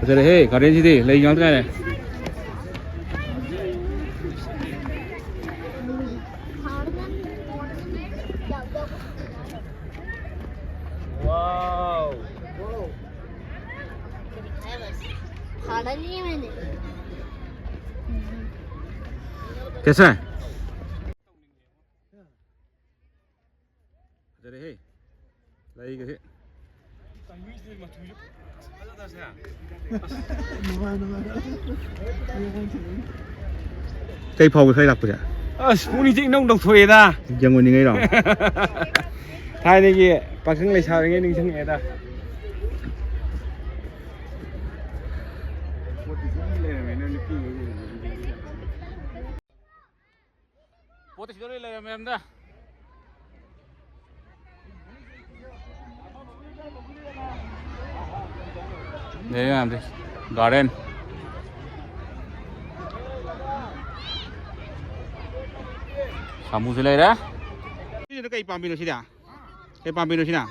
फजरे garden जी ले जाते खाना नहीं है मैंने कैसा है फजरे लाई कैसे cây phồng cây đặc của chả muốn đi chị nông độc thuê ta dân ngồi như ngay đó hai này kia bà khứng lại sao nghe ninh chân nghe ta bố thì đây là em đó đây làm gì garden kamu selai dah ini ada kai pambino sini ah kai pambino sini ah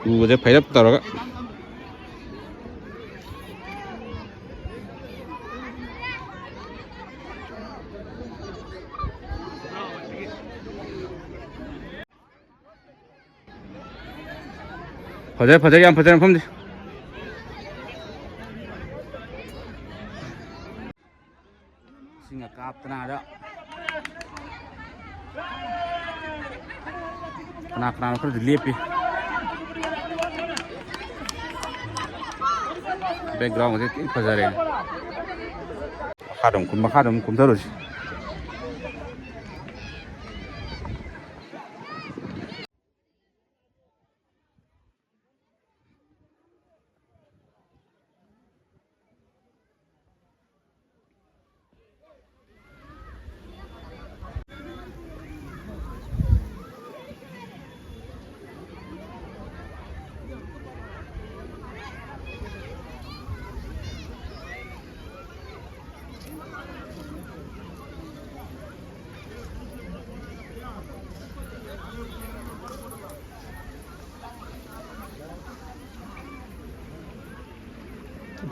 udah phải đắp tàu đó फजर हम फजर फम सिंगा काप तना ada kena kerja dilipi background itu fazar ini khadam kum terus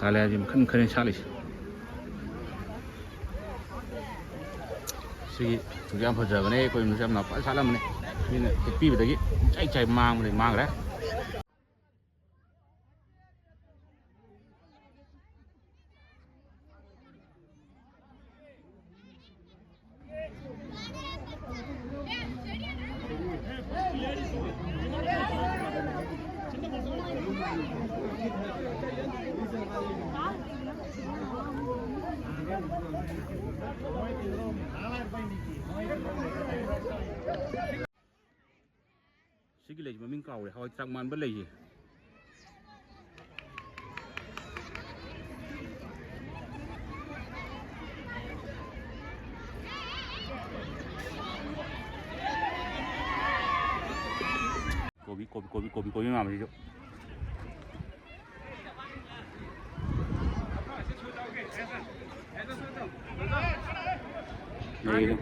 달래야 지금 큰 샤리 시기 두개 안 퍼져가네 거기 무슨 나 빨리 살라면네 얘는 삐비더기 짜이짜이 망 그래 cái lệ mà mình cầu để hỏi trang man bất lệ gì 고비 làm gì chứ 네.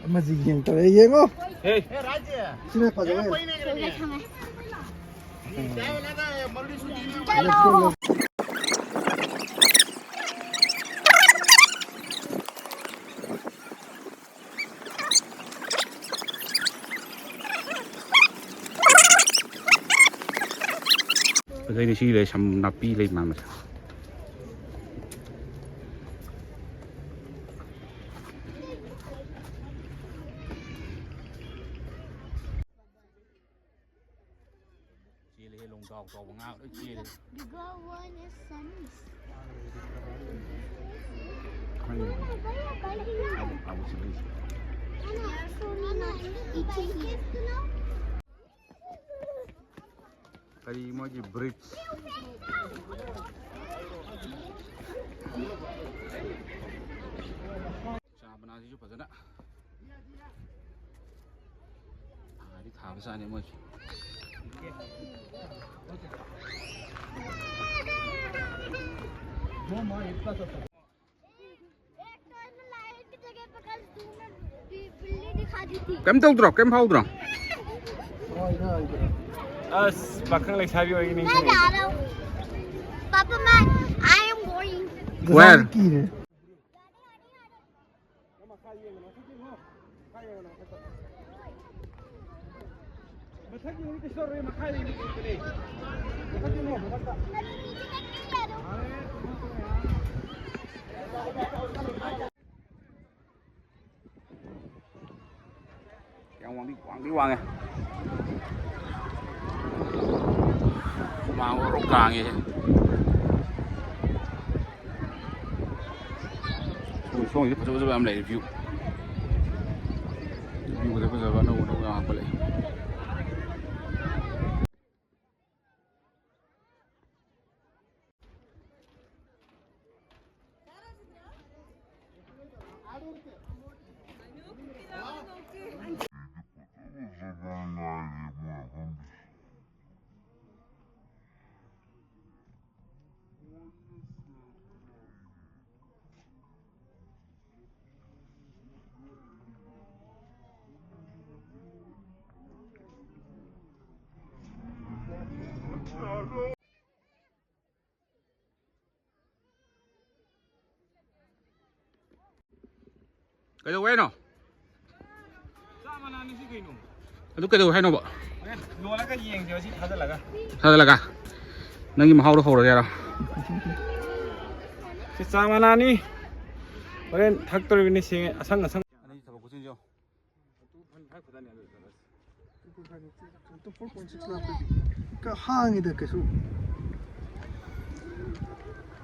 맞지 형 또 얘기고 헤이. 지나 빠져 Cái này xí lấy xăm nắp pi lên mà. Chia lấy lồng tàu tàu bằng áo đấy chia lên. The girl one is sunny. Aku sedih. Kali mau je bridge. Saya benar sih coba sana. Di thả besar ni mau. Kem tahu drop, kem tahu drop. पाखंग लेसाबी होगी नहीं मैं जा रहा हूँ पापा मैं I am going Where? Quảng đi Quảng này. Mang rộng càng vậy. Xuống thì bây giờ em lấy view. View bây giờ vẫn đâu ra có lấy. Cái đâu ấy nào? Lúc cái đâu hay nào bộ? Nó là cái gì anh chị thấy là cái? Sao là cả? Nâng gì mà hao đâu hầu được ra đâu? cái sao mà nani? Vậy thắc tôi bên này xem sang sang. Anh ấy thằng có xin chưa? cái hang itu cái số.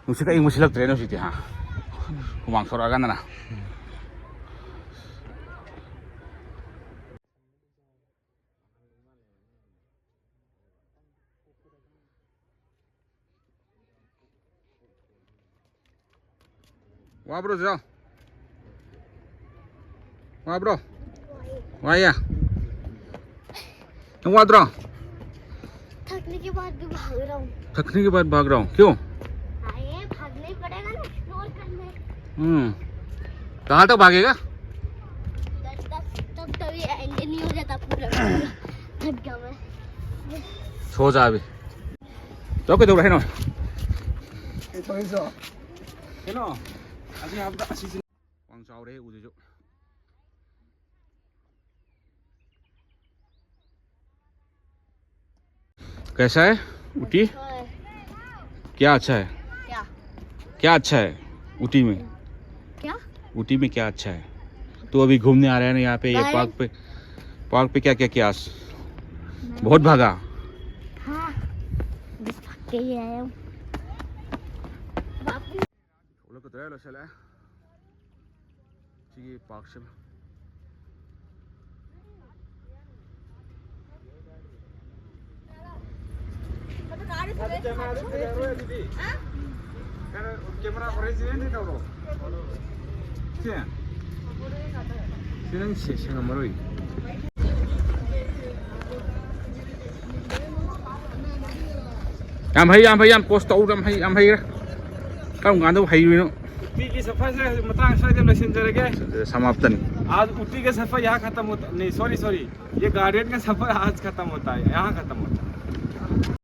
Mesti kayak mesti lek trainer sih ha. Kumang sorakan na. Wah bro, Zal. Wah bro. Wah ya. Yang wah bro. थकने के बाद भी भाग रहा हूँ थकने के बाद भाग रहा हूँ क्यों? आए भागना ही पड़ेगा ना एक्सप्लोर करने कहाँ तक भागेगा? तब तभी एंड नहीं हो जाता पूरा थक गया मैं सो जा अभी तो के दौड़ है ना तो ऐसा है ना अभी आप दा अच्छी से वहाँ जाओ रे उधर जो कैसा है ऊटी क्या अच्छा है क्या क्या अच्छा है ऊटी में क्या ऊटी में क्या अच्छा है तो अभी घूमने आ रहे हैं ना यहाँ पे ये पार्क पे क्या क्या किया बहुत भागा हाँ बस भाग के ही आया हूँ Ulo ko tayo sila. Sige, park siya. Camera president है तो क्या सिरंग से सिंग मरोई Am hay post tàu am hay कम कांदो हाईवे उटी की सफर से मतलब शायद लोशन जरेगे समाप्तन आज उटी का सफर यहाँ खत्म होता नहीं, सॉरी ये गार्डन का सफर आज खत्म होता है, यहाँ खत्म होता है।